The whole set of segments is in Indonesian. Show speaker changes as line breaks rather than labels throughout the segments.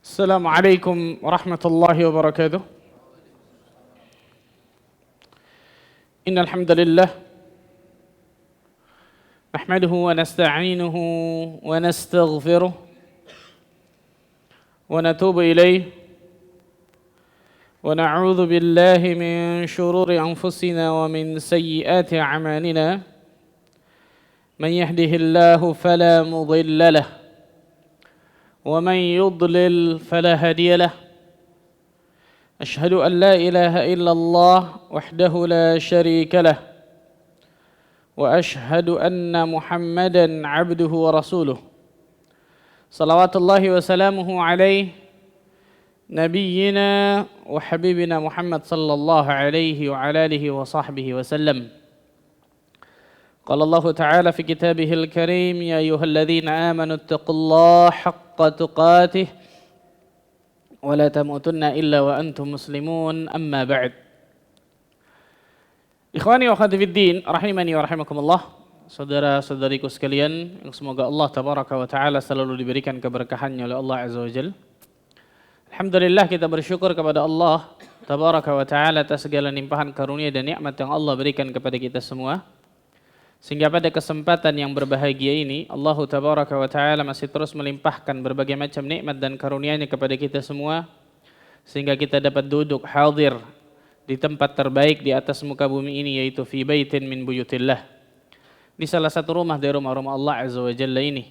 السلام عليكم ورحمة الله وبركاته. إن الحمد لله نحمده ونستعينه ونستغفره ونتوب إليه ونعوذ بالله من شرور أنفسنا ومن سيئات أعمالنا. من يهده الله فلا مضل له ومن يضلل فلا هادي له. أشهد أن لا إله إلا الله وحده لا شريك له وأشهد أن محمدا عبده ورسوله صلوات الله وسلامه عليه نبينا وحبيبنا محمد صلى الله عليه وعلى آله وصحبه وسلم. قال الله تعالى في كتابه الكريم: يا أيها الذين آمنوا اتقوا الله حق تقاته ولا تموتن إلا وأنتم مسلمون. أما بعد. Ikhwani wa akhwati fiddin, rahimani wa rahimakumullah. Saudara-saudariku sekalian, yang semoga Allah tabaraka wa taala selalu diberikan keberkahannya oleh Allah azza wa jalla. Alhamdulillah, kita bersyukur kepada Allah tabaraka wa taala atas segala limpahan karunia dan nikmat yang Allah berikan kepada kita semua. Sehingga pada kesempatan yang berbahagia ini Allah tabaraka wa taala masih terus melimpahkan berbagai macam nikmat dan karunia-Nya kepada kita semua, sehingga kita dapat duduk hadir di tempat terbaik di atas muka bumi ini, yaitu fi baitin min buyutillah, di salah satu rumah dari rumah-rumah Allah azza wa jalla ini.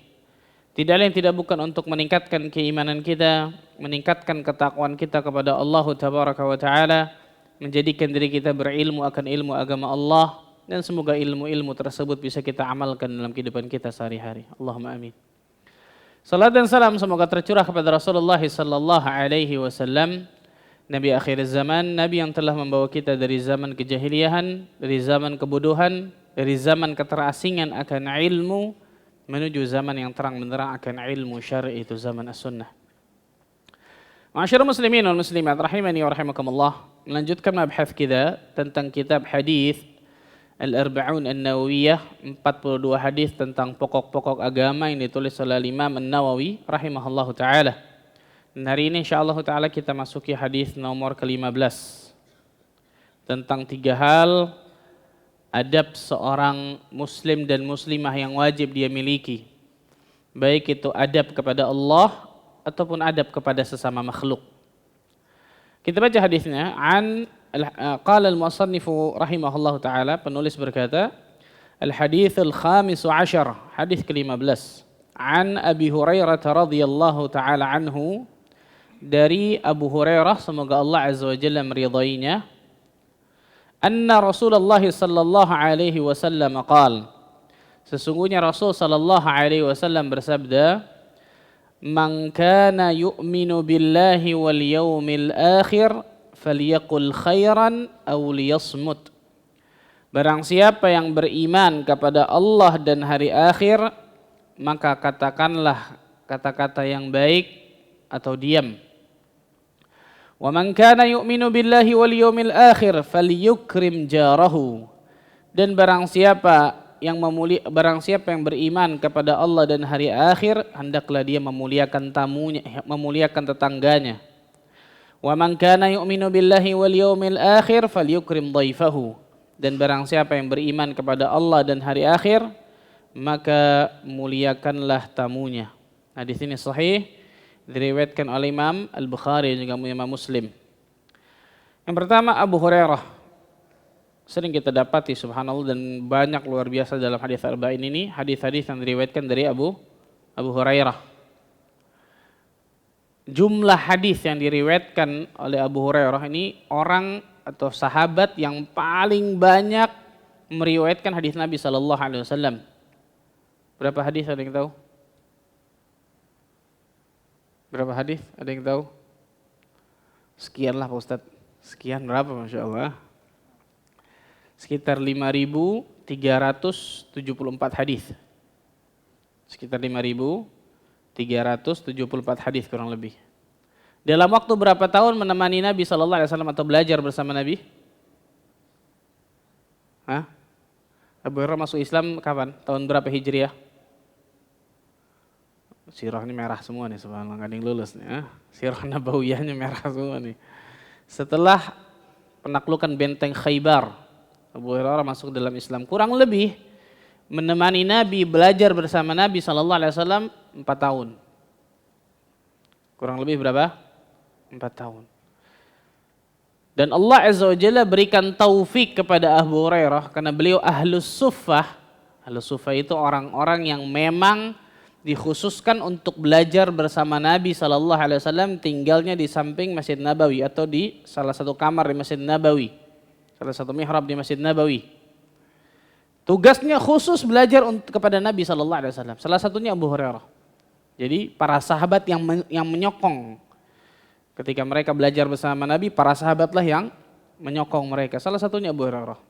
Tidak lain tidak bukan untuk meningkatkan keimanan kita, meningkatkan ketakwaan kita kepada Allah tabaraka wa taala, menjadikan diri kita berilmu akan ilmu agama Allah, dan semoga ilmu-ilmu tersebut bisa kita amalkan dalam kehidupan kita sehari-hari. Allahumma amin. Salat dan salam semoga tercurah kepada Rasulullah sallallahu alaihi wasallam, Nabi akhir zaman, Nabi yang telah membawa kita dari zaman kejahiliahan, dari zaman kebodohan, dari zaman keterasingan akan ilmu, menuju zaman yang terang benderang akan ilmu syar'i, itu zaman as-sunnah. Ma'asyiral muslimin wal muslimat rahimani wa rahimakumullah. Melanjutkan mabhath kita tentang kitab hadis Al-Arba'un An-Nawawiyah, 42 hadis tentang pokok-pokok agama yang ditulis oleh Imam An-Nawawi rahimahullahu taala. Dan hari ini insyaallah taala kita masuki hadis nomor ke-15 tentang 3 hal adab seorang muslim dan muslimah yang wajib dia miliki, baik itu adab kepada Allah ataupun adab kepada sesama makhluk. Kita baca hadisnya. Qala al-musannifu rahimahullahu taala, penulis berkata, al-hadits al-khamis ashar, hadis ke-15, an Abi Hurairah radhiyallahu taala anhu, dari Abu Hurairah semoga Allah azza wa jalla meridainya, anna Rasulullah sallallahu alaihi wasallam qala, sesungguhnya Rasul sallallahu alaihi wasallam bersabda, man kana yu'minu billahi wal yawmil akhir falyaqul khairan aw liyasmut. Barang siapa yang beriman kepada Allah dan hari akhir, maka katakanlah kata-kata yang baik atau diam. Wa man kana yu'minu billahi wal yawmil akhir falyukrim jarahu. Dan barang siapa yang beriman kepada Allah dan hari akhir, hendaklah dia memuliakan tamunya, memuliakan tetangganya. Wa man kana yu'minu billahi wal yawmil akhir falyukrim dhaifahu. Dan barang siapa yang beriman kepada Allah dan hari akhir, maka muliakanlah tamunya. Hadis ini sahih, diriwayatkan oleh Imam Al-Bukhari dan juga Imam Muslim. Yang pertama, Abu Hurairah. Sering kita dapati subhanallah dan banyak luar biasa dalam hadis arba'in ini, hadis-hadis yang diriwayatkan dari Abu Hurairah. Jumlah hadis yang diriwayatkan oleh Abu Hurairah ini, orang atau sahabat yang paling banyak meriwayatkan hadis Nabi sallallahu alaihi wasallam. Berapa hadis, ada yang tahu? Berapa hadis? Ada yang tahu? Sekian lah Pak Ustadz. Sekian berapa, Masya Allah? Sekitar 5.374 hadis. Sekitar 5.374 hadis kurang lebih. Dalam waktu berapa tahun menemani Nabi sallallahu alaihi wasallam atau belajar bersama Nabi? Abu Hurairah masuk Islam kapan? Tahun berapa Hijriah? Sirah ini merah semua nih, subhanallah, nggak ada yang lulus nih. Sirah Nabawiyahnya merah semua nih. Setelah penaklukan benteng Khaybar, Abu Hurairah masuk dalam Islam. Kurang lebih menemani Nabi, belajar bersama Nabi SAW 4 tahun. Kurang lebih berapa? 4 tahun. Dan Allah Azza wa Jalla berikan taufik kepada Abu Hurairah karena beliau ahlus suffah. Ahlus suffah itu orang-orang yang memang dikhususkan untuk belajar bersama Nabi SAW, tinggalnya di samping Masjid Nabawi atau di salah satu kamar di Masjid Nabawi, salah satu mihrab di Masjid Nabawi. Tugasnya khusus belajar kepada Nabi SAW. Salah satunya Abu Hurairah. Jadi para sahabat yang menyokong ketika mereka belajar bersama Nabi, para sahabatlah yang menyokong mereka. Salah satunya Abu Hurairah.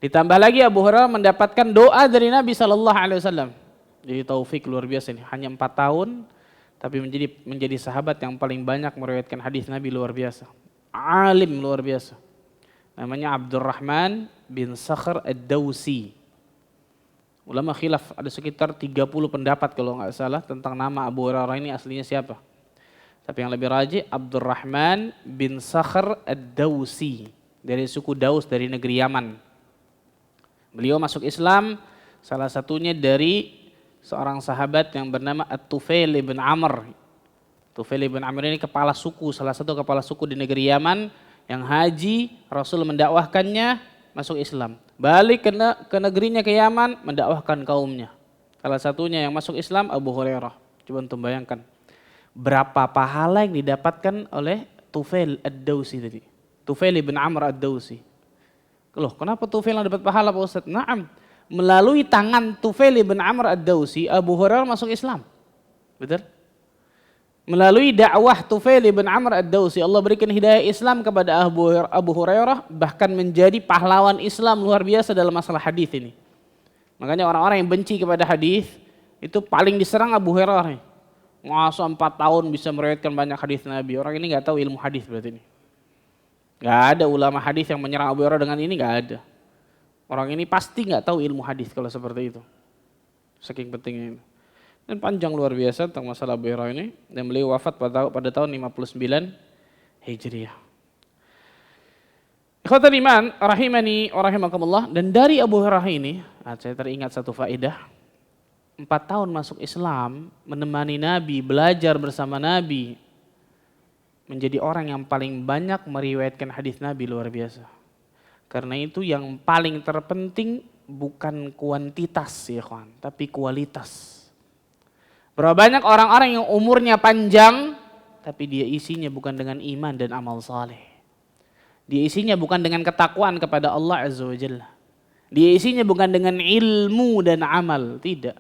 Ditambah lagi Abu Hurairah mendapatkan doa dari Nabi SAW. Jadi taufik luar biasa ini. Hanya 4 tahun, tapi menjadi sahabat yang paling banyak meriwayatkan hadis Nabi, luar biasa. Alim luar biasa. Namanya Abdurrahman bin Sakhr ad-Dawsi. Ulama khilaf, ada sekitar 30 pendapat kalau nggak salah tentang nama Abu Hurairah ini aslinya siapa. Tapi yang lebih rajih Abdurrahman bin Sakhr ad-Dawsi, dari suku Daus, dari negeri Yaman. Beliau masuk Islam salah satunya dari seorang sahabat yang bernama At-Tufail ibn Amr. Tufail ibn Amr ini kepala suku, salah satu kepala suku di negeri Yaman yang haji, Rasul mendakwahkannya masuk Islam. Balik ke negerinya, ke Yaman, mendakwahkan kaumnya. Salah satunya yang masuk Islam Abu Hurairah. Coba untuk bayangkan berapa pahala yang didapatkan oleh Tufail ad-Dawsi tadi. Tufail ibn Amr ad-Dawsi. Loh, kenapa Tufail yang dapat pahala Pak Ustaz? Naam. Melalui tangan Tufail bin Amr ad-Dawsi, Abu Hurairah masuk Islam. Betul? Melalui dakwah Tufail bin Amr ad-Dawsi, Allah berikan hidayah Islam kepada Abu Hurairah, bahkan menjadi pahlawan Islam luar biasa dalam masalah hadis ini. Makanya orang-orang yang benci kepada hadis itu paling diserang Abu Hurairah. Masa 4 tahun bisa meriwayatkan banyak hadis Nabi. Orang ini nggak tahu ilmu hadis berarti ini. Nggak ada ulama hadis yang menyerang Abu Hurairah dengan ini, nggak ada. Orang ini pasti nggak tahu ilmu hadis kalau seperti itu. Saking pentingnya ini. Dan panjang luar biasa tentang masalah Abu Hurairah ini. Dan beliau wafat pada tahun 59 Hijriah. Ikhwatal iman, rahimani wa rahimakumullah. Dan dari Abu Hurairah ini, saya teringat satu faedah. 4 tahun masuk Islam, menemani Nabi, belajar bersama Nabi. Menjadi orang yang paling banyak meriwayatkan hadis Nabi, luar biasa. Karena itu yang paling terpenting bukan kuantitas ya kawan, tapi kualitas. Berapa banyak orang-orang yang umurnya panjang, tapi dia isinya bukan dengan iman dan amal saleh. Dia isinya bukan dengan ketakwaan kepada Allah Azza wa Jalla. Dia isinya bukan dengan ilmu dan amal, tidak.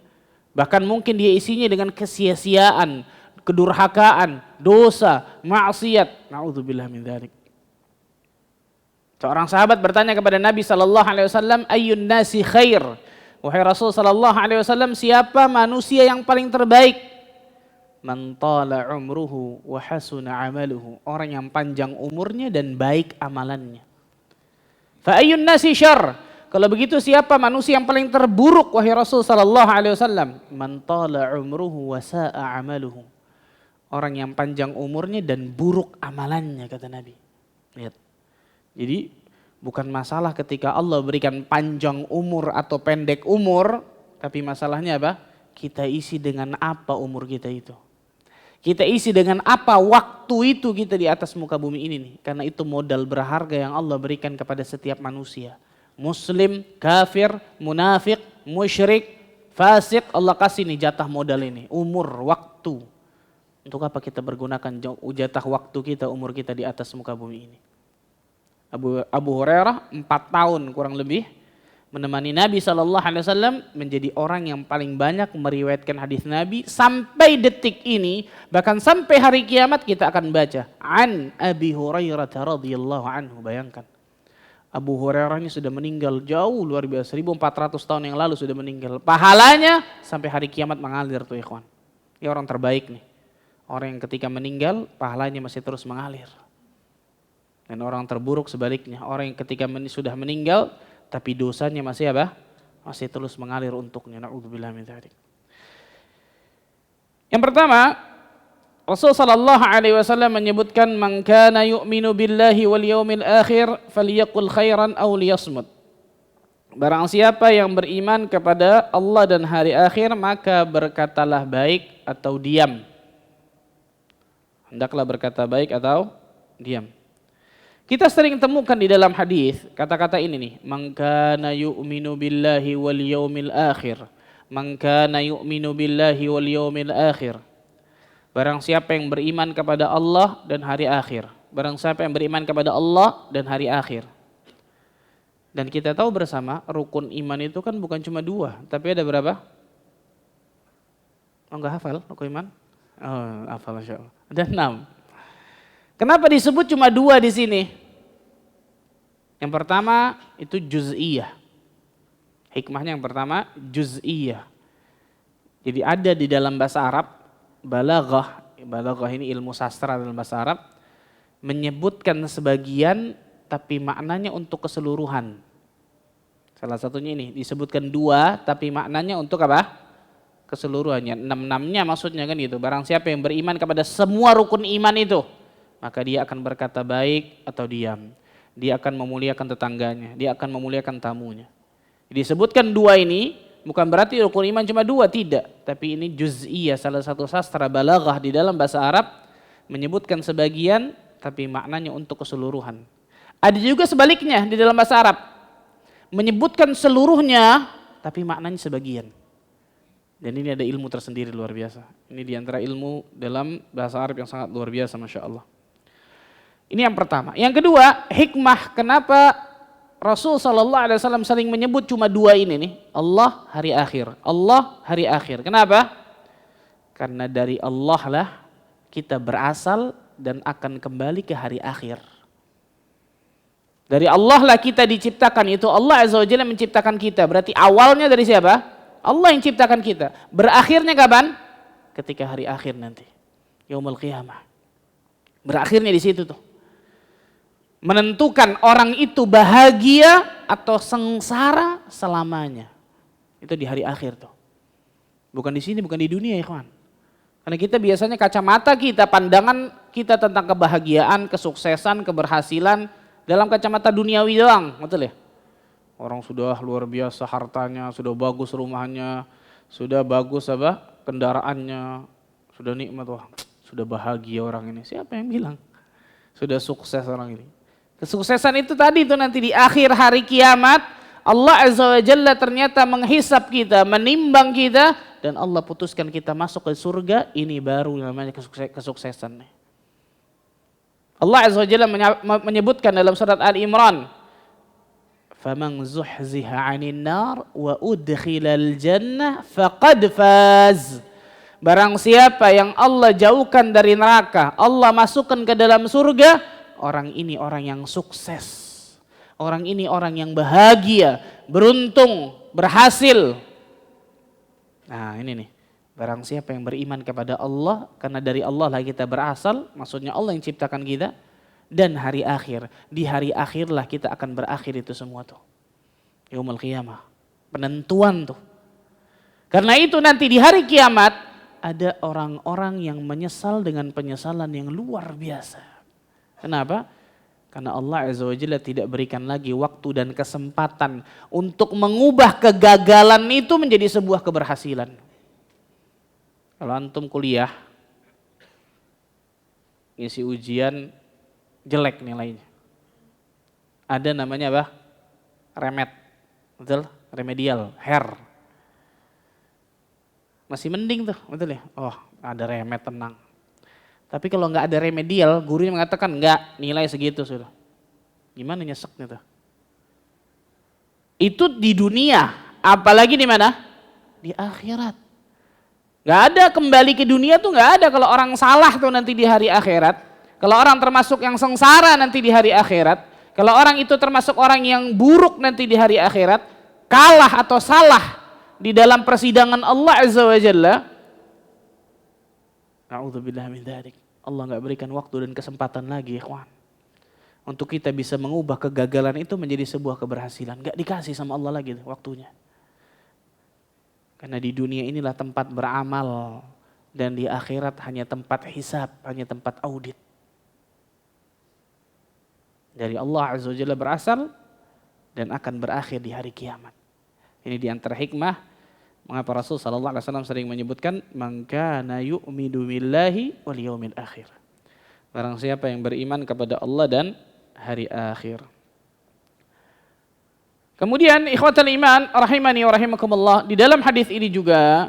Bahkan mungkin dia isinya dengan kesia-siaan, kedurhakaan, dosa, maksiat. Na'udzubillah min dzalik. Seorang sahabat bertanya kepada Nabi SAW, ayyun nasi khair? Wahai Rasul SAW, siapa manusia yang paling terbaik? Man tala umruhu wa hasuna amaluhu. Orang yang panjang umurnya dan baik amalannya. Fa ayyun nasi syarr? Kalau begitu siapa manusia yang paling terburuk? Wahai Rasul SAW, man tala umruhu wa sa'a amaluhu. Orang yang panjang umurnya dan buruk amalannya, kata Nabi. Lihat. Jadi bukan masalah ketika Allah berikan panjang umur atau pendek umur, tapi masalahnya apa? Kita isi dengan apa umur kita itu? Kita isi dengan apa waktu itu kita di atas muka bumi ini nih? Karena itu modal berharga yang Allah berikan kepada setiap manusia. Muslim, kafir, munafik, musyrik, fasik, Allah kasih nih jatah modal ini, umur, waktu. Untuk apa kita bergunakan jatah waktu kita, umur kita di atas muka bumi ini? Abu Hurairah 4 tahun kurang lebih menemani Nabi SAW, menjadi orang yang paling banyak meriwayatkan hadis Nabi sampai detik ini, bahkan sampai hari kiamat kita akan baca an Abi Hurairah radhiyallahu anhu. Bayangkan, Abu Hurairah ini sudah meninggal jauh luar biasa, 1400 tahun yang lalu sudah meninggal. Pahalanya sampai hari kiamat mengalir tuh ikhwan. Ini orang terbaik nih. Orang yang ketika meninggal pahalanya masih terus mengalir. Dan orang terburuk sebaliknya, orang yang ketika sudah meninggal tapi dosanya masih apa? Masih terus mengalir untuknya. Na'udzubillah min dzalik. Yang pertama, Rasul sallallahu alaihi wasallam menyebutkan man kana yu'minu billahi wal yaumil akhir falyaqul khairan aw liyasmut. Barang siapa yang beriman kepada Allah dan hari akhir maka berkatalah baik atau diam. Hendaklah berkata baik atau diam. Kita sering temukan di dalam hadis kata-kata ini nih, man kana yu'minu billahi wal yaumil akhir. Man kana yu'minu billahi wal yaumil akhir. Barang siapa yang beriman kepada Allah dan hari akhir. Barang siapa yang beriman kepada Allah dan hari akhir. Dan kita tahu bersama rukun iman itu kan bukan cuma 2, tapi ada berapa? Oh, enggak hafal rukun iman? Oh, hafal insyaallah. Ada 6. Kenapa disebut cuma 2 di sini? Yang pertama itu juz'iyah. Hikmahnya yang pertama juz'iyah. Jadi ada di dalam bahasa Arab balaghah ini ilmu sastra dalam bahasa Arab menyebutkan sebagian tapi maknanya untuk keseluruhan. Salah satunya ini disebutkan 2 tapi maknanya untuk apa? Keseluruhannya. 6-6-nya maksudnya kan gitu. Barang siapa yang beriman kepada semua rukun iman itu, maka dia akan berkata baik atau diam. Dia akan memuliakan tetangganya, dia akan memuliakan tamunya. Disebutkan 2 ini bukan berarti rukun iman cuma 2, tidak. Tapi ini juz'iyah, salah satu sastra balaghah di dalam bahasa Arab menyebutkan sebagian tapi maknanya untuk keseluruhan. Ada juga sebaliknya di dalam bahasa Arab menyebutkan seluruhnya tapi maknanya sebagian. Dan ini ada ilmu tersendiri luar biasa. Ini diantara ilmu dalam bahasa Arab yang sangat luar biasa, Masya Allah. Ini yang pertama. Yang kedua, hikmah kenapa Rasul SAW sering menyebut cuma 2 ini nih. Allah, hari akhir. Allah, hari akhir. Kenapa? Karena dari Allah lah kita berasal dan akan kembali ke hari akhir. Dari Allah lah kita diciptakan. Itu Allah Azza wa Jalla menciptakan kita. Berarti awalnya dari siapa? Allah yang ciptakan kita. Berakhirnya kapan? Ketika hari akhir nanti. Yaumul Qiyamah. Berakhirnya di situ tuh. Menentukan orang itu bahagia atau sengsara selamanya. Itu di hari akhir tuh. Bukan di sini, bukan di dunia ya kawan. Karena kita biasanya kacamata kita, pandangan kita tentang kebahagiaan, kesuksesan, keberhasilan dalam kacamata duniawi doang, betul ya? Orang sudah luar biasa hartanya, sudah bagus rumahnya, sudah bagus apa? Kendaraannya, sudah nikmat, wah, sudah bahagia orang ini. Siapa yang bilang? Sudah sukses orang ini. Kesuksesan itu tadi itu nanti di akhir hari kiamat Allah Azza wa Jalla ternyata menghisap kita, menimbang kita dan Allah putuskan kita masuk ke surga. Ini baru namanya kesuksesan. Allah Azza wa Jalla menyebutkan dalam surat Al-Imran, "Faman zuhziha 'anil nar wa udkhilal jannah faqad faz." Barang siapa yang Allah jauhkan dari neraka, Allah masukkan ke dalam surga, orang ini orang yang sukses. Orang ini orang yang bahagia, beruntung, berhasil. Nah ini nih, barang siapa yang beriman kepada Allah, karena dari Allah lah kita berasal, maksudnya Allah yang ciptakan kita, dan hari akhir. Di hari akhirlah kita akan berakhir itu semua tuh. Yaumul Qiyamah, penentuan tuh. Karena itu nanti di hari kiamat, ada orang-orang yang menyesal dengan penyesalan yang luar biasa. Kenapa? Karena Allah Azza wa Jalla tidak berikan lagi waktu dan kesempatan untuk mengubah kegagalan itu menjadi sebuah keberhasilan. Kalau antum kuliah, ngisi ujian jelek nilainya. Ada namanya apa? Remed. Betul? Remedial, HER. Masih mending tuh, betul ya? Oh, ada remed, tenang. Tapi kalau nggak ada remedial, gurunya mengatakan nggak, nilai segitu sudah. Gimana nyeseknya tuh? Itu di dunia, apalagi di mana? Di akhirat. Nggak ada kembali ke dunia tuh nggak ada kalau orang salah tuh nanti di hari akhirat. Kalau orang termasuk yang sengsara nanti di hari akhirat. Kalau orang itu termasuk orang yang buruk nanti di hari akhirat, kalah atau salah di dalam persidangan Allah Azza wa Jalla. Na'udzubillah min dzalik. Allah enggak berikan waktu dan kesempatan lagi, ikhwan. Untuk kita bisa mengubah kegagalan itu menjadi sebuah keberhasilan. Enggak dikasih sama Allah lagi waktunya. Karena di dunia inilah tempat beramal dan di akhirat hanya tempat hisab, hanya tempat audit. Dari Allah Azza wa Jalla berasal dan akan berakhir di hari kiamat. Ini di antara hikmah mengapa Rasul sallallahu alaihi wasallam sering menyebutkan man kana yu'minu billahi wal yaumil akhir. Barang siapa yang beriman kepada Allah dan hari akhir. Kemudian ikhwatal iman rahimani wa rahimakumullah, di dalam hadis ini juga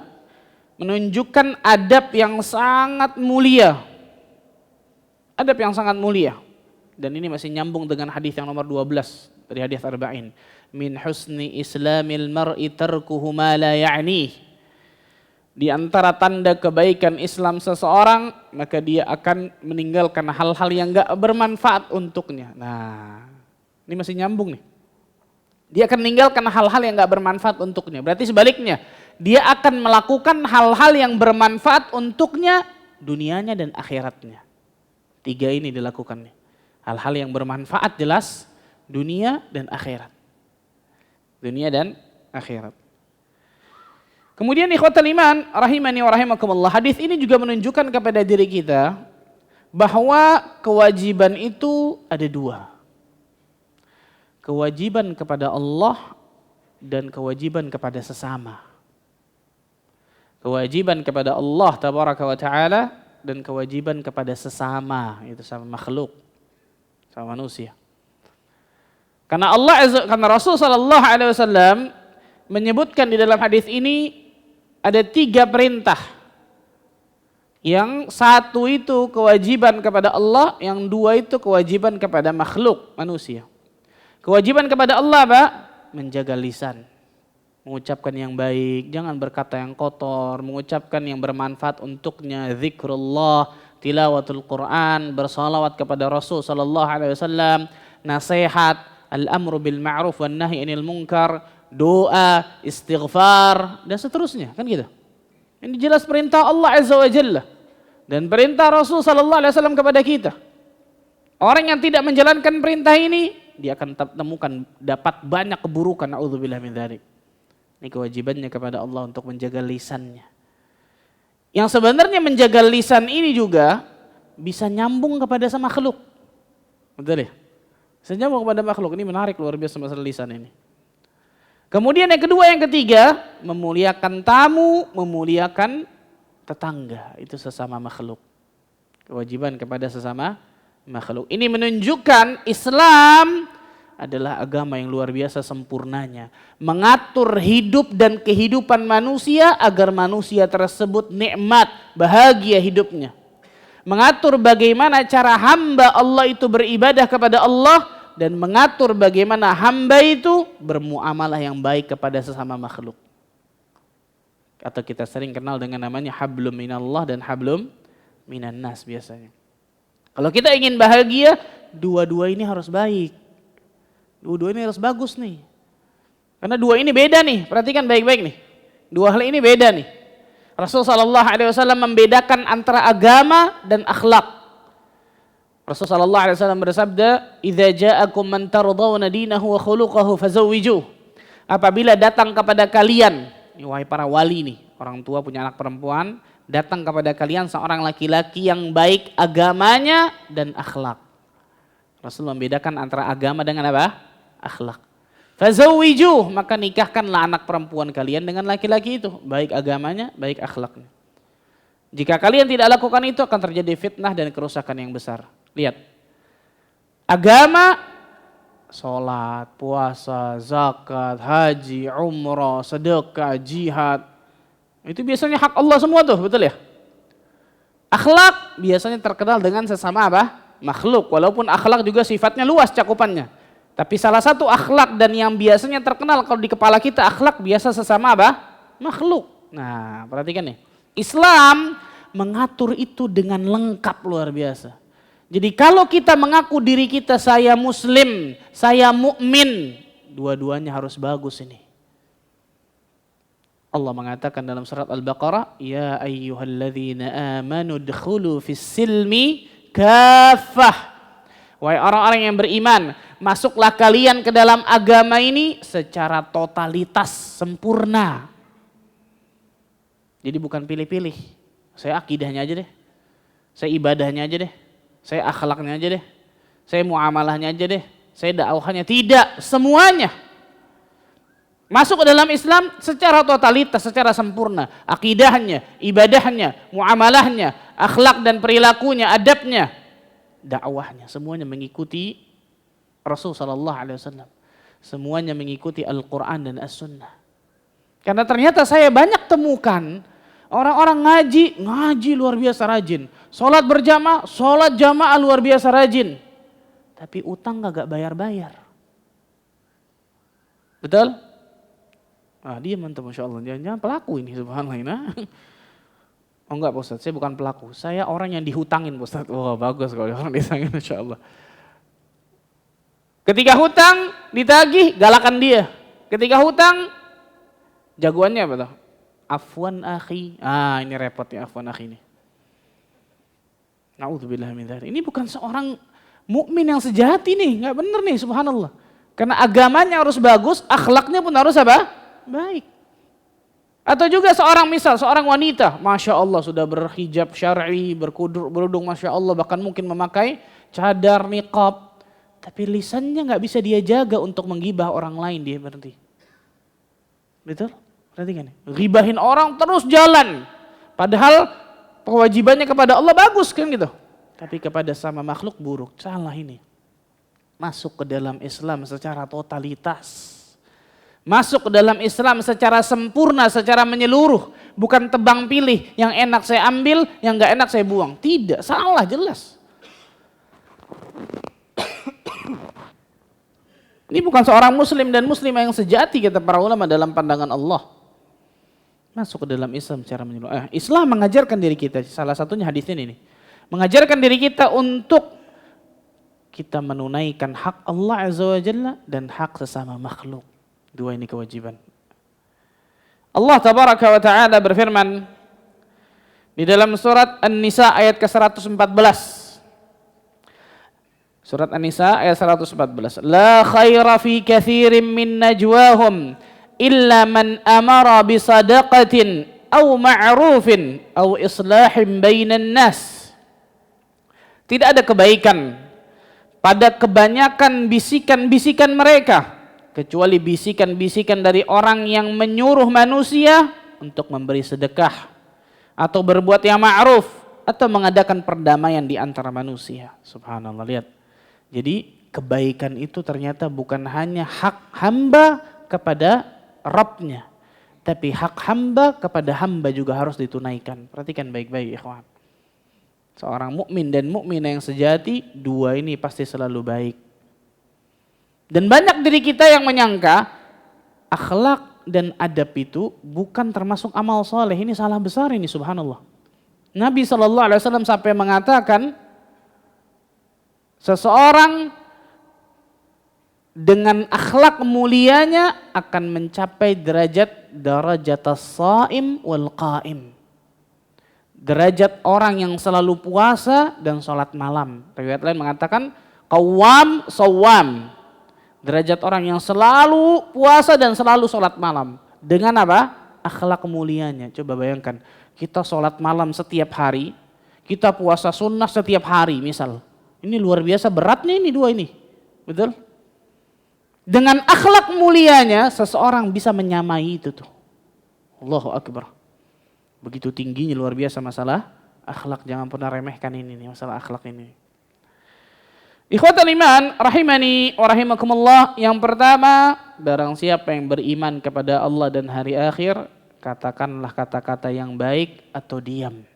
menunjukkan adab yang sangat mulia. Adab yang sangat mulia. Dan ini masih nyambung dengan hadis yang nomor 12 dari hadis arba'in. Min husni islamil mar'i tarkuhu ma la ya'nih. Di antara tanda kebaikan Islam seseorang, maka dia akan meninggalkan hal-hal yang enggak bermanfaat untuknya. Nah, ini masih nyambung nih. Dia akan meninggalkan hal-hal yang enggak bermanfaat untuknya. Berarti sebaliknya, dia akan melakukan hal-hal yang bermanfaat untuknya dunianya dan akhiratnya. 3 ini dilakukannya. Hal-hal yang bermanfaat jelas dunia dan akhirat. Dunia dan akhirat. Kemudian ikhwatal iman rahimani wa rahimakumullah, hadis ini juga menunjukkan kepada diri kita bahwa kewajiban itu ada 2. Kewajiban kepada Allah dan kewajiban kepada sesama. Kewajiban kepada Allah tabaraka wa taala dan kewajiban kepada sesama, itu sama makhluk, sama manusia. Karena Rasul sallallahu alaihi wasallam menyebutkan di dalam hadis ini ada 3 perintah. Yang 1 itu kewajiban kepada Allah, yang 2 itu kewajiban kepada makhluk manusia. Kewajiban kepada Allah apa? Menjaga lisan. Mengucapkan yang baik, jangan berkata yang kotor, mengucapkan yang bermanfaat untuknya, zikrullah, tilawatul Quran, bersalawat kepada Rasul sallallahu alaihi wasallam, nasihat, al-amru bil ma'ruf wan nahi 'anil munkar, doa, istighfar dan seterusnya, kan gitu. Ini jelas perintah Allah Azza wa Jalla dan perintah Rasul sallallahu alaihi wasallam kepada kita. Orang yang tidak menjalankan perintah ini, dia akan temukan dapat banyak keburukan, naudzubillah min dzalik. Ini kewajibannya kepada Allah untuk menjaga lisannya. Yang sebenarnya menjaga lisan ini juga bisa nyambung kepada sama makhluk. Betul ya? Bisa nyambung kepada makhluk. Ini menarik luar biasa masalah lisan ini. Kemudian yang kedua, yang ketiga, memuliakan tamu, memuliakan tetangga. Itu sesama makhluk. Kewajiban kepada sesama makhluk. Ini menunjukkan Islam adalah agama yang luar biasa sempurnanya. Mengatur hidup dan kehidupan manusia agar manusia tersebut nikmat, bahagia hidupnya. Mengatur bagaimana cara hamba Allah itu beribadah kepada Allah dan mengatur bagaimana hamba itu bermuamalah yang baik kepada sesama makhluk. Atau kita sering kenal dengan namanya hablum minallah dan hablum minan nas biasanya. Kalau kita ingin bahagia, 2 ini harus baik. 2 ini harus bagus nih. Karena 2 ini beda nih. Perhatikan baik-baik nih. 2 hal ini beda nih. Rasul sallallahu alaihi wasallam membedakan antara agama dan akhlak. Rasul sallallahu alaihi wasallam bersabda, "Idza ja'akum man tardawna dinahu wa khuluquhu fazawwijuh." Apabila datang kepada kalian, ini wahai para wali nih, orang tua punya anak perempuan, datang kepada kalian seorang laki-laki yang baik agamanya dan akhlak. Rasul membedakan antara agama dengan apa? Akhlak. Fazawwijuh, maka nikahkanlah anak perempuan kalian dengan laki-laki itu, baik agamanya, baik akhlaknya. Jika kalian tidak lakukan itu akan terjadi fitnah dan kerusakan yang besar. Lihat. Agama, salat, puasa, zakat, haji, umrah, sedekah, jihad. Itu biasanya hak Allah semua tuh, betul ya? Akhlak biasanya terkenal dengan sesama apa? Makhluk, walaupun akhlak juga sifatnya luas cakupannya. Tapi salah satu akhlak dan yang biasanya terkenal kalau di kepala kita akhlak biasa sesama apa? Makhluk. Nah, perhatikan nih. Islam mengatur itu dengan lengkap luar biasa. Jadi kalau kita mengaku diri kita saya muslim, saya mukmin, 2-duanya harus bagus ini. Allah mengatakan dalam surat Al-Baqarah, "Ya ayyuhalladzina amanu dkhulu fis silmi kaffah." Wahai orang-orang yang beriman, masuklah kalian ke dalam agama ini secara totalitas, sempurna. Jadi bukan pilih-pilih. Saya akidahnya aja deh. Saya ibadahnya aja deh. Saya akhlaknya aja deh. Saya muamalahnya aja deh. Saya dakwahnya. Tidak, semuanya. Masuk ke dalam Islam secara totalitas, secara sempurna. Akidahnya, ibadahnya, muamalahnya, akhlak dan perilakunya, adabnya, dakwahnya. Semuanya mengikuti Rasul sallallahu alaihi wasallam. Semuanya mengikuti Al-Quran dan As-Sunnah. Karena ternyata saya banyak temukan orang-orang ngaji luar biasa rajin. Sholat berjamaah, sholat jamaah luar biasa rajin. Tapi utang gak bayar-bayar. Betul? Ah, dia mantap, Masya Allah. Jangan pelaku ini, subhanallah. Oh enggak Pak Ustadz, saya bukan pelaku. Saya orang yang dihutangin Pak Ustadz. Wah bagus kalau orang disangin, Masya Allah. Ketika hutang, ditagih, galakan dia. Ketika hutang, jagoannya apa tuh? Afwan akhi. Ah ini repot ya afwan akhi ini. Na'udzubillah min dzalik. Ini bukan seorang mukmin yang sejati nih, nggak bener nih, subhanallah. Karena agamanya harus bagus, akhlaknya pun harus apa? Baik. Atau juga seorang wanita, Masya Allah sudah berhijab syar'i, berudung Masya Allah, bahkan mungkin memakai cadar, niqab. Tapi lisannya nggak bisa dia jaga untuk menggibah orang lain, dia berhenti. Betul? Perhatikan nih. Ghibahin orang terus jalan. Padahal kewajibannya kepada Allah bagus kan gitu. Tapi kepada sama makhluk buruk. Salah ini. Masuk ke dalam Islam secara totalitas. Masuk ke dalam Islam secara sempurna, secara menyeluruh. Bukan tebang pilih, yang enak saya ambil, yang gak enak saya buang. Tidak, salah jelas. Ini bukan seorang muslim dan muslimah yang sejati kata para ulama dalam pandangan Allah. Masuk ke dalam Islam secara menyeluruh. Islam mengajarkan diri kita, salah satunya hadis ini. Mengajarkan diri kita untuk kita menunaikan hak Allah Azza wa Jalla dan hak sesama makhluk. Dua ini kewajiban. Allah Tabaraka wa Ta'ala berfirman di dalam surat An-Nisa ayat ke-114. Surat An-Nisa ayat 114. La khaira fi kathirin min najwahum illa man amara bi sadaqatin aw ma'rufin aw islahin bainan nas. Tidak ada kebaikan pada kebanyakan bisikan-bisikan mereka, kecuali bisikan-bisikan dari orang yang menyuruh manusia untuk memberi sedekah atau berbuat yang ma'ruf atau mengadakan perdamaian di antara manusia. Subhanallah, lihat. Jadi kebaikan itu ternyata bukan hanya hak hamba kepada Rabbnya, tapi hak hamba kepada hamba juga harus ditunaikan. Perhatikan baik-baik ikhwan. Seorang mukmin dan mukminah yang sejati, dua ini pasti selalu baik. Dan banyak diri kita yang menyangka akhlak dan adab itu bukan termasuk amal soleh. Ini salah besar ini, subhanallah. Nabi SAW sampai mengatakan seseorang dengan akhlak mulianya akan mencapai derajat as-shaim wal qaim. Derajat orang yang selalu puasa dan sholat malam. Riwayat lain mengatakan qawwam shawwam. Derajat orang yang selalu puasa dan selalu sholat malam. Dengan apa? Akhlak mulianya. Coba bayangkan, kita sholat malam setiap hari, kita puasa sunnah setiap hari misal. Ini luar biasa beratnya ini dua ini. Betul? Dengan akhlak mulianya, seseorang bisa menyamai itu tuh. Allahu Akbar. Begitu tingginya luar biasa masalah akhlak. Jangan pernah remehkan ini nih, masalah akhlak ini. Ikhwatal iman, rahimani wa rahimakumullah. Yang pertama, barang siapa yang beriman kepada Allah dan hari akhir, katakanlah kata-kata yang baik atau diam.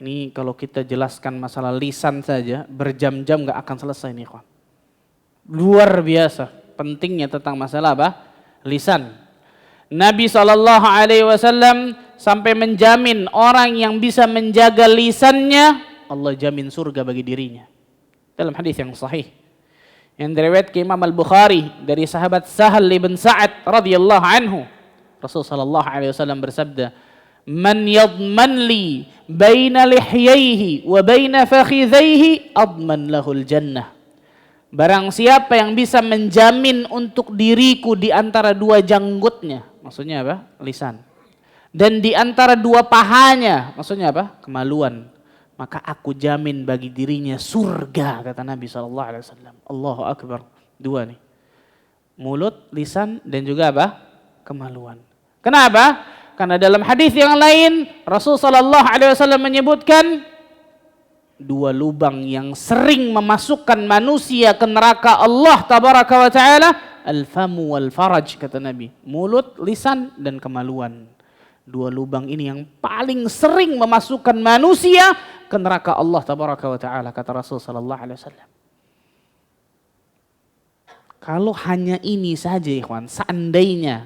Ini kalau kita jelaskan masalah lisan saja, berjam-jam gak akan selesai nih ikhwan. Luar biasa pentingnya tentang masalah apa? Lisan. Nabi SAW sampai menjamin orang yang bisa menjaga lisannya, Allah jamin surga bagi dirinya. Dalam hadis yang sahih yang diriwayatkan Imam Al-Bukhari dari sahabat Sahal bin Sa'ad radhiyallahu anhu, Rasul sallallahu alaihi wasallam bersabda, "Man yadman li baina lihyaihi wa baina fakhidhaihi adman lahul jannah." Barang siapa yang bisa menjamin untuk diriku di antara dua janggutnya, maksudnya apa? Lisan. dan di antara dua pahanya, maksudnya apa? Kemaluan. Maka aku jamin bagi dirinya surga, kata Nabi SAW. Allahu Akbar. Dua nih. Mulut, lisan, dan juga apa? Kemaluan. Kenapa? Karena dalam hadis yang lain Rasulullah SAW menyebutkan dua lubang yang sering memasukkan manusia ke neraka Allah tabaraka wa ta'ala, al-famu wal faraj, kata Nabi. Mulut, lisan, dan kemaluan. Dua lubang ini yang paling sering memasukkan manusia ke neraka Allah tabaraka wa ta'ala, kata Rasul sallallahu alaihi wasallam. Kalau hanya ini saja ikhwan, seandainya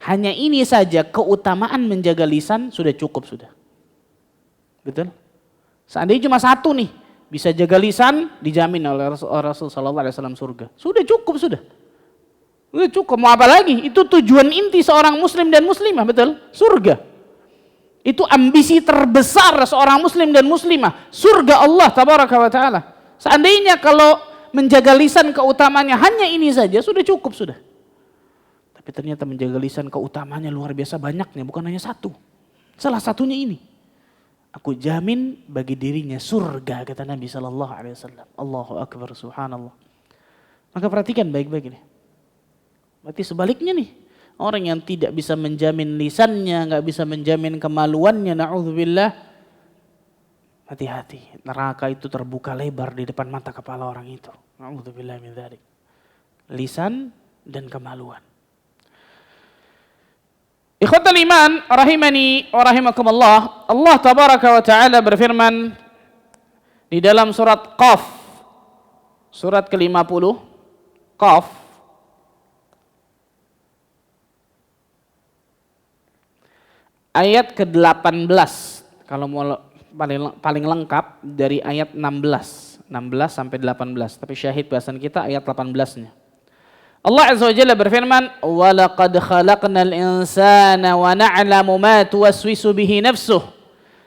hanya ini saja keutamaan menjaga lisan, sudah cukup sudah. Betul? Seandainya cuma satu nih, bisa jaga lisan, dijamin oleh Rasul sallallahu alaihi wasallam surga. Sudah cukup sudah. Udah cukup, mau apa lagi? Itu tujuan inti seorang muslim dan muslimah, betul? Surga. Itu ambisi terbesar seorang muslim dan muslimah, surga Allah tabaraka wa ta'ala. Seandainya kalau menjaga lisan keutamanya hanya ini saja, sudah cukup sudah. Tapi ternyata menjaga lisan keutamanya luar biasa banyaknya, bukan hanya satu. Salah satunya ini. Aku jamin bagi dirinya surga, kata Nabi sallallahu alaihi wasallam. Allahu akbar, subhanallah. Maka perhatikan baik-baik ini. Berarti sebaliknya nih, orang yang tidak bisa menjamin lisannya, nggak bisa menjamin kemaluannya, na'udzubillah, hati-hati, neraka itu terbuka lebar di depan mata kepala orang itu. Na'udzubillah min dzalik. Lisan dan kemaluan. Ikhwatal iman, rahimani wa rahimakumullah, Allah tabaraka wa ta'ala berfirman di dalam surat Qaf, surat ke-50, Qaf, ayat ke-18, kalau mau paling lengkap dari ayat 16 sampai 18, tapi syahid bahasan kita ayat 18-nya. Allah Azza wa Jalla berfirman, "Wa laqad khalaqnal insana wa na'lamu ma tuwaswisu bihi nafsuh."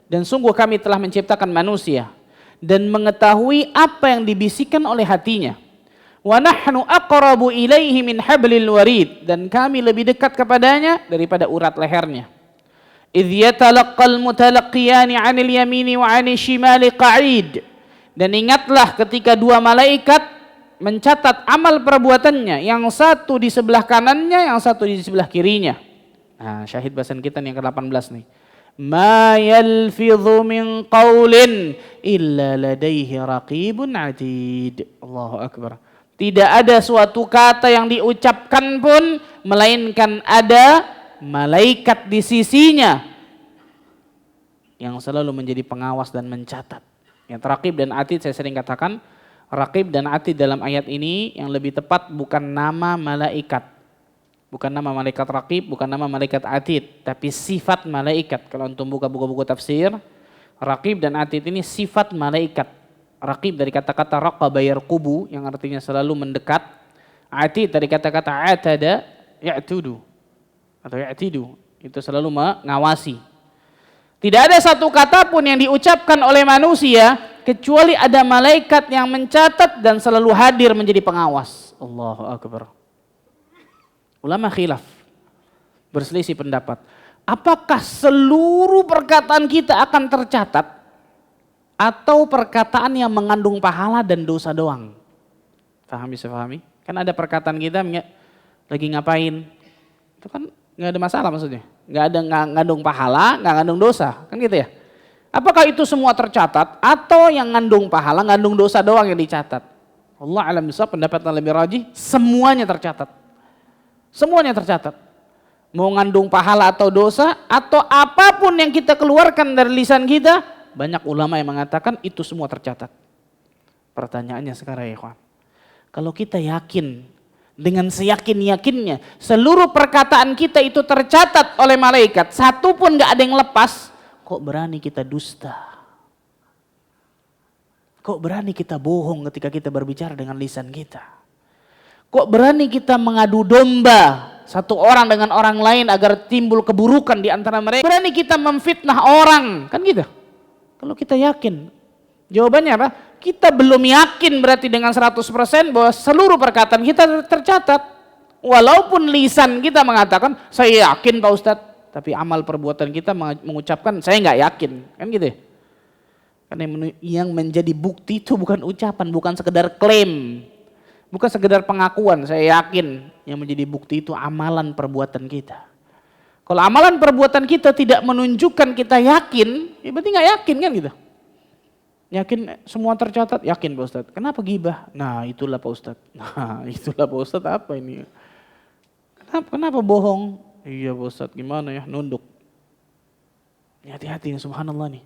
Dan sungguh kami telah menciptakan manusia dan mengetahui apa yang dibisikkan oleh hatinya. Wa nahnu aqrabu ilaihi min hablil warid, dan kami lebih dekat kepadanya daripada urat lehernya. إِذْ يَتَلَقَّى الْمُتَلَقِّيَانِ عَنِ الْيَمِينِ وَعَنِ الشِّمَالِ قَعِيدٌ. Dan ingatlah ketika dua malaikat mencatat amal perbuatannya, yang satu di sebelah kanannya, yang satu di sebelah kirinya. Nah, syahid bahasan kita yang ke-18 nih. مَا يَلْفِظُ مِنْ قَوْلٍ إِلَّا لَدَيْهِ رَقِيبٌ عَتِيدٌ. Allahu Akbar. Tidak ada suatu kata yang diucapkan pun melainkan ada malaikat di sisinya yang selalu menjadi pengawas dan mencatat. Yang raqib dan atid, saya sering katakan raqib dan atid dalam ayat ini yang lebih tepat bukan nama malaikat, bukan nama malaikat raqib, bukan nama malaikat atid, tapi sifat malaikat. Kalau antum buka buku-buku tafsir, raqib dan atid ini sifat malaikat. Raqib dari kata-kata raqaba yarqubu yang artinya selalu mendekat. Atid dari kata-kata atada ya'tudu atau ya'tidu, itu selalu mengawasi. Tidak ada satu kata pun yang diucapkan oleh manusia kecuali ada malaikat yang mencatat dan selalu hadir menjadi pengawas. Allahu Akbar. Ulama khilaf, berselisih pendapat. Apakah seluruh perkataan kita akan tercatat atau perkataan yang mengandung pahala dan dosa doang? Paham, bisa pahami? Kan ada perkataan kita lagi ngapain, itu kan nggak ada masalah maksudnya, nggak ngandung pahala, nggak ngandung dosa, kan gitu ya. Apakah itu semua tercatat atau yang ngandung pahala, ngandung dosa doang yang dicatat? Allah alam bisawab, pendapat yang lebih rajih, semuanya tercatat. Semuanya tercatat. Mau ngandung pahala atau dosa atau apapun yang kita keluarkan dari lisan kita, banyak ulama yang mengatakan itu semua tercatat. Pertanyaannya sekarang ya kawan, kalau kita yakin dengan seyakin-yakinnya seluruh perkataan kita itu tercatat oleh malaikat, satu pun gak ada yang lepas, kok berani kita dusta? Kok berani kita bohong ketika kita berbicara dengan lisan kita? Kok berani kita mengadu domba satu orang dengan orang lain agar timbul keburukan di antara mereka? Berani kita memfitnah orang, kan gitu? Kalau kita yakin, jawabannya apa? Kita belum yakin berarti dengan 100% bahwa seluruh perkataan kita tercatat. Walaupun lisan kita mengatakan, saya yakin Pak Ustadz, tapi amal perbuatan kita mengucapkan saya nggak yakin, kan gitu ya. Karena yang menjadi bukti itu bukan ucapan, bukan sekedar klaim, bukan sekedar pengakuan saya yakin. Yang menjadi bukti itu amalan perbuatan kita. Kalau amalan perbuatan kita tidak menunjukkan kita yakin, ya berarti nggak yakin kan gitu. Yakin semua tercatat, yakin Pak Ustadz. Kenapa gibah? Nah itulah Pak Ustadz. Nah itulah Pak Ustadz apa ini? Kenapa bohong? Iya Pak Ustadz, gimana ya, nunduk. Hati-hati subhanallah nih.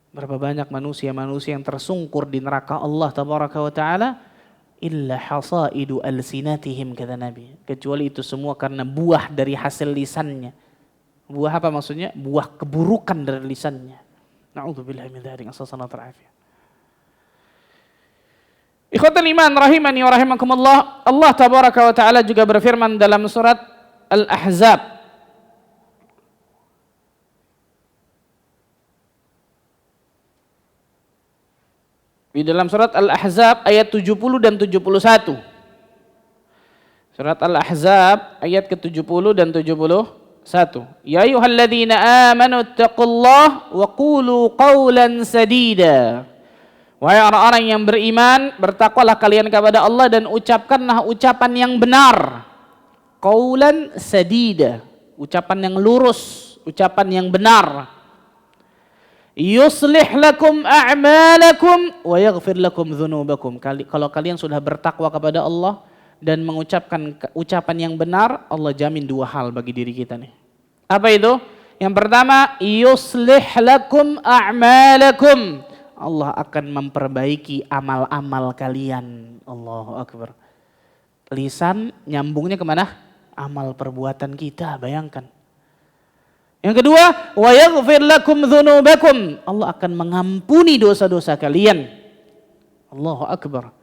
Berapa banyak manusia-manusia yang tersungkur di neraka Allah tabaraka wa ta'ala. Illa hasaidu alsinatihim, kata Nabi. Kecuali itu semua karena buah dari hasil lisannya. Buah apa maksudnya? Buah keburukan dari lisannya. Na'udzubillahi min dzalik, nasallallahu alaihi. Ikhwatal iman rahimani wa rahimakumullah. Allah tabaraka wa ta'ala juga berfirman dalam surat Al-Ahzab. Di dalam surat Al-Ahzab ayat 70 dan 71. Surat Al-Ahzab ayat ke-70 dan 71. Ya ayyuhalladzina amanu taqullaha wa qulu qawlan sadida. Wahai orang-orang yang beriman, bertakwalah kalian kepada Allah dan ucapkanlah ucapan yang benar. Qaulan sadida, ucapan yang lurus, ucapan yang benar. Yuslih lakum a'malakum wa yaghfir lakum dzunubakum. Kalau kalian sudah bertakwa kepada Allah dan mengucapkan ucapan yang benar, Allah jamin dua hal bagi diri kita nih. Apa itu? Yang pertama, yuslih lakum a'malakum. Allah akan memperbaiki amal-amal kalian. Allahu Akbar. Lisan nyambungnya kemana? Amal perbuatan kita, bayangkan. Yang kedua, wa yaghfir lakum dzunubakum. Allah akan mengampuni dosa-dosa kalian. Allahu Akbar.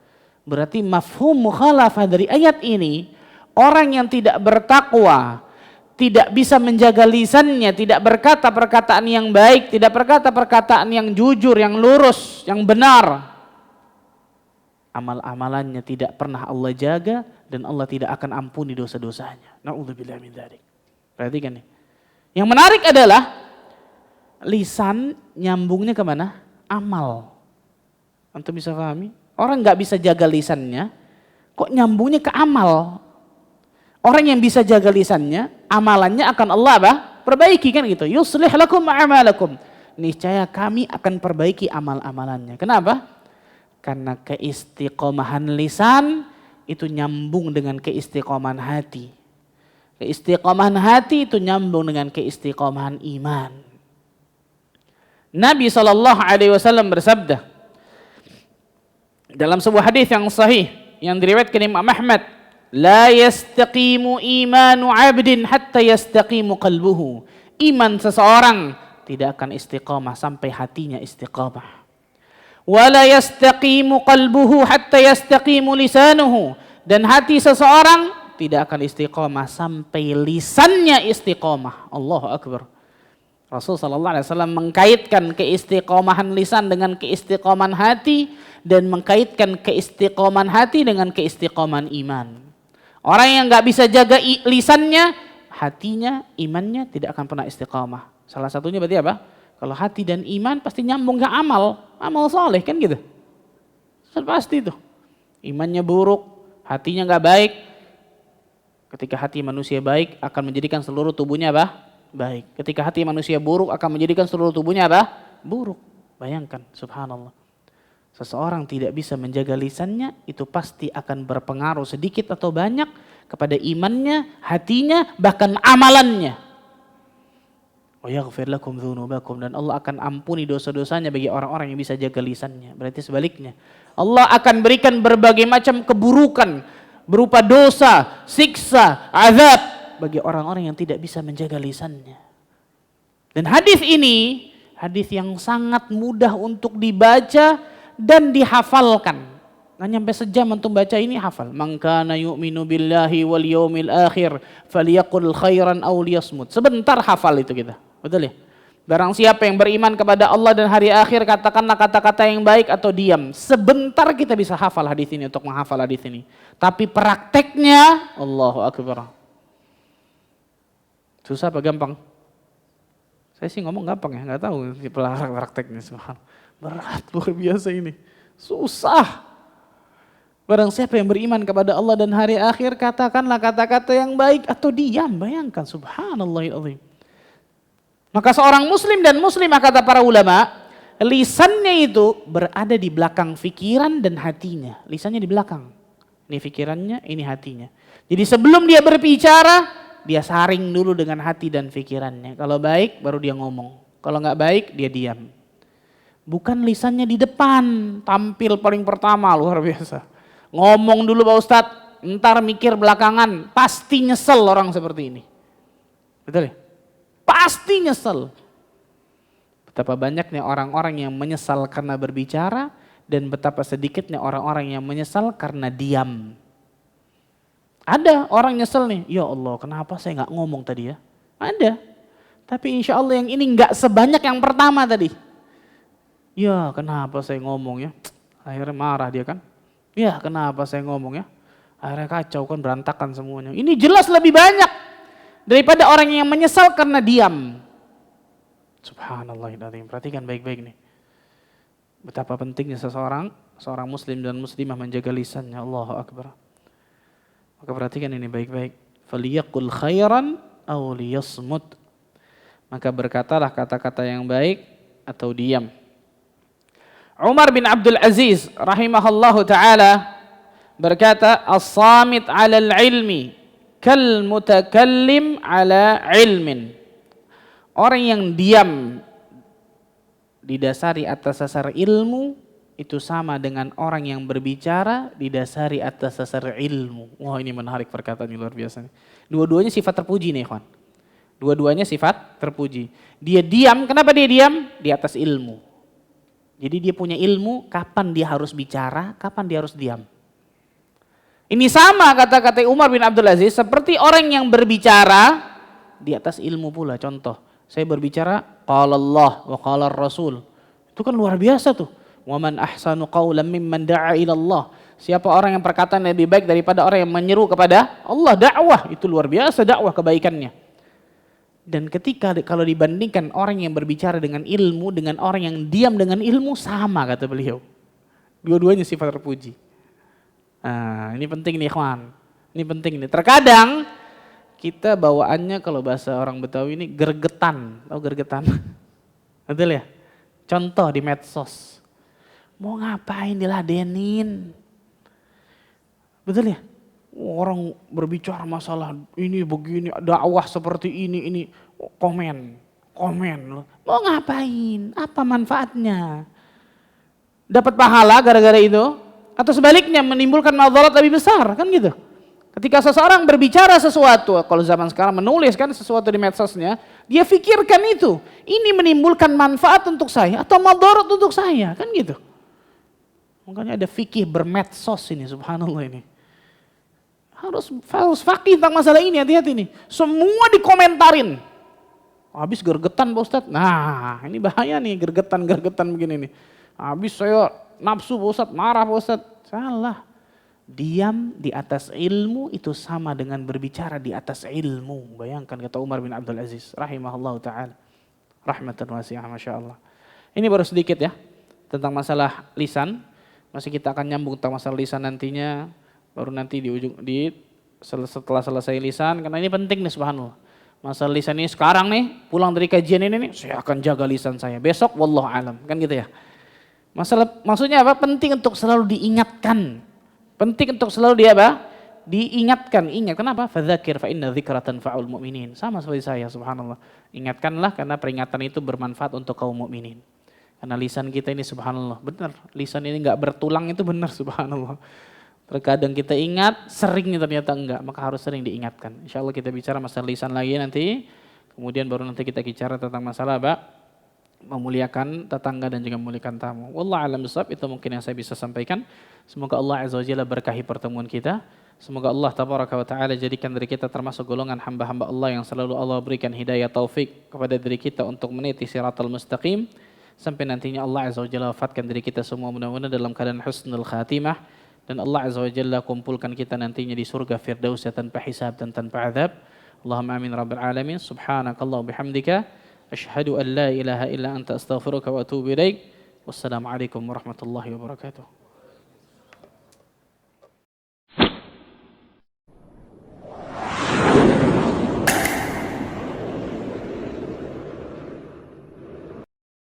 Berarti mafhum mukhalafah dari ayat ini, orang yang tidak bertakwa, tidak bisa menjaga lisannya, tidak berkata perkataan yang baik, tidak berkata perkataan yang jujur, yang lurus, yang benar. Amal-amalannya tidak pernah Allah jaga dan Allah tidak akan ampuni dosa-dosanya. Na'udzubillah min dzalik. Perhatikan nih. Yang menarik adalah lisan nyambungnya kemana? Amal. Antum bisa pahami? Orang nggak bisa jaga lisannya, kok nyambungnya ke amal? Orang yang bisa jaga lisannya, amalannya akan Allah apa? Perbaiki kan gitu. Yuslih lakum a'malakum. Niscaya kami akan perbaiki amal-amalannya. Kenapa? Karena keistiqomahan lisan itu nyambung dengan keistiqomahan hati. Keistiqomahan hati itu nyambung dengan keistiqomahan iman. Nabi SAW bersabda dalam sebuah hadis yang sahih yang diriwayatkan Imam Ahmad, la yastaqimu imanu 'abdin hatta yastaqimu qalbuhu. Iman seseorang tidak akan istiqamah sampai hatinya istiqamah. Wa la yastaqimu qalbuhu hatta yastaqimu lisanuhu. Dan hati seseorang tidak akan istiqamah sampai lisannya istiqamah. Allahu Akbar. Rasul sallallahu alaihi wasallam mengkaitkan keistiqomahan lisan dengan keistiqomahan hati dan mengkaitkan keistiqomahan hati dengan keistiqomahan iman. Orang yang nggak bisa jaga lisannya, hatinya, imannya tidak akan pernah istiqamah. Salah satunya berarti apa? Kalau hati dan iman pasti nyambung ke amal soleh kan gitu. Pasti itu. Imannya buruk, hatinya nggak baik. Ketika hati manusia baik akan menjadikan seluruh tubuhnya apa? Baik. Ketika hati manusia buruk akan menjadikan seluruh tubuhnya apa? Buruk. Bayangkan, subhanallah. Seseorang tidak bisa menjaga lisannya, itu pasti akan berpengaruh sedikit atau banyak kepada imannya, hatinya, bahkan amalannya. Wa yaghfir lakum dzunubakum, dan Allah akan ampuni dosa-dosanya bagi orang-orang yang bisa jaga lisannya. Berarti sebaliknya, Allah akan berikan berbagai macam keburukan berupa dosa, siksa, azab bagi orang-orang yang tidak bisa menjaga lisannya. Dan hadis ini, hadis yang sangat mudah untuk dibaca dan dihafalkan. Nggak nyampe sejam antum baca ini hafal. Man kana yu'minu billahi wal yawmil akhir falyaqul khairan aw liyasmut. Sebentar hafal itu kita. Betul ya? Barang siapa yang beriman kepada Allah dan hari akhir, katakanlah kata-kata yang baik atau diam. Sebentar kita bisa hafal hadis ini, untuk menghafal hadis ini. Tapi prakteknya, Allahu Akbar. Susah apa gampang? Saya sih ngomong gampang ya, nggak tahu prakteknya. Berat luar biasa ini, susah. Barang siapa yang beriman kepada Allah dan hari akhir, katakanlah kata-kata yang baik atau diam. Bayangkan, subhanallahirrahmanirrahim. Maka seorang muslim dan muslimah, kata para ulama, lisannya itu berada di belakang pikiran dan hatinya. Lisannya di belakang. Ini pikirannya, ini hatinya. Jadi sebelum dia berbicara, dia saring dulu dengan hati dan pikirannya. Kalau baik, baru dia ngomong. Kalau nggak baik, dia diam. Bukan lisannya di depan, tampil paling pertama, luar biasa. Ngomong dulu Pak Ustadz, ntar mikir belakangan, pasti nyesel orang seperti ini. Betul ya? Pasti nyesel. Betapa banyaknya orang-orang yang menyesal karena berbicara, dan betapa sedikitnya orang-orang yang menyesal karena diam. Ada orang nyesel nih, ya Allah kenapa saya nggak ngomong tadi ya? Ada. Tapi insya Allah yang ini nggak sebanyak yang pertama tadi. Ya kenapa saya ngomong ya? Akhirnya marah dia kan. Ya kenapa saya ngomong ya? Akhirnya kacau kan, berantakan semuanya. Ini jelas lebih banyak daripada orang yang menyesal karena diam. Subhanallahirrahmanirrahim. Perhatikan baik-baik nih. Betapa pentingnya seorang muslim dan muslimah menjaga lisannya. Allahu Akbar. Maka perhatikan ini baik-baik. Faliyaqul khairan aw liyasmut. Maka berkatalah kata-kata yang baik atau diam. Umar bin Abdul Aziz rahimahullahu ta'ala berkata, as-samit 'alal ilmi kal mutakallim 'ala ilmin. Orang yang diam didasari atas dasar ilmu itu sama dengan orang yang berbicara didasari atas dasar ilmu. Wah, ini menarik perkataan yang luar biasa. Dua-duanya sifat terpuji nih, kawan. Dua-duanya sifat terpuji. Dia diam, kenapa dia diam? Di atas ilmu. Jadi dia punya ilmu kapan dia harus bicara, kapan dia harus diam. Ini sama kata-kata Umar bin Abdul Aziz seperti orang yang berbicara di atas ilmu pula. Contoh, saya berbicara qala Allah wa qala Rasul. Itu kan luar biasa tuh. Wa man ahsanu qawlan mimman da'a ila Allah. Siapa orang yang perkataan lebih baik daripada orang yang menyeru kepada Allah, dakwah. Itu luar biasa dakwah kebaikannya. Dan ketika kalau dibandingkan orang yang berbicara dengan ilmu dengan orang yang diam dengan ilmu, sama kata beliau. Dua-duanya sifat terpuji. Nah, ini penting nih ikhwan. Ini penting nih. Terkadang kita bawaannya kalau bahasa orang Betawi ini gergetan. Tahu gergetan? Betul ya? Contoh di medsos. Mau ngapain diladenin? Betul ya? Orang berbicara masalah ini begini, dakwah seperti ini komen. Mau ngapain? Apa manfaatnya? Dapat pahala gara-gara itu? Atau sebaliknya menimbulkan madarat lebih besar, kan gitu? Ketika seseorang berbicara sesuatu, kalau zaman sekarang menulis kan sesuatu di medsosnya, dia pikirkan itu. Ini menimbulkan manfaat untuk saya atau madarat untuk saya, kan gitu? Makanya ada fikih bermedsos ini, subhanallah ini. Harus fakih tentang masalah ini, hati-hati nih. Semua dikomentarin. Habis gergetan Pak Ustadz. Nah ini bahaya nih, gergetan begini nih. Habis saya nafsu Pak Ustadz, marah Pak Ustadz. Salah. Diam di atas ilmu itu sama dengan berbicara di atas ilmu. Bayangkan kata Umar bin Abdul Aziz rahimahullah ta'ala. Rahmatan wasi'ah, Masya Allah. Ini baru sedikit ya tentang masalah lisan. Masih kita akan nyambung tentang masalah lisan nantinya. Baru nanti setelah selesai lisan, karena ini penting nih subhanallah. Masalah lisan ini sekarang nih, pulang dari kajian ini nih, saya akan jaga lisan saya. Besok wallahu alam, kan gitu ya. Maksudnya apa? Penting untuk selalu diingatkan. Penting untuk selalu diingatkan. Ingat, kenapa? Fadzakir fa inna dzikra tanfa'ul mu'minin. Sama seperti saya, subhanallah. Ingatkanlah karena peringatan itu bermanfaat untuk kaum mukminin. Karena lisan kita ini subhanallah, benar. Lisan ini enggak bertulang itu benar, subhanallah. Terkadang kita ingat, seringnya ternyata enggak, maka harus sering diingatkan. Insya Allah kita bicara masalah lisan lagi nanti, kemudian baru nanti kita bicara tentang masalah apa? Memuliakan tetangga dan juga memuliakan tamu. Wallahu a'lam bishawab, itu mungkin yang saya bisa sampaikan. Semoga Allah Azza wa Jalla berkahi pertemuan kita. Semoga Allah Tabaraka wa Ta'ala jadikan diri kita termasuk golongan hamba-hamba Allah yang selalu Allah berikan hidayah taufik kepada diri kita untuk meniti siratal mustaqim. Sampai nantinya Allah Azza wa Jalla wafatkan diri kita semua mudah-mudahan dalam keadaan husnul khatimah. Dan Allah Azza wa Jalla kumpulkan kita nantinya di surga Firdaus tanpa hisab dan tanpa azab. Allahumma amin rabbal alamin. Subhanakallah bihamdika Asyhadu an la ilaha illa anta astaghfiruka wa atubu ilaik. Wassalamualaikum warahmatullahi wabarakatuh.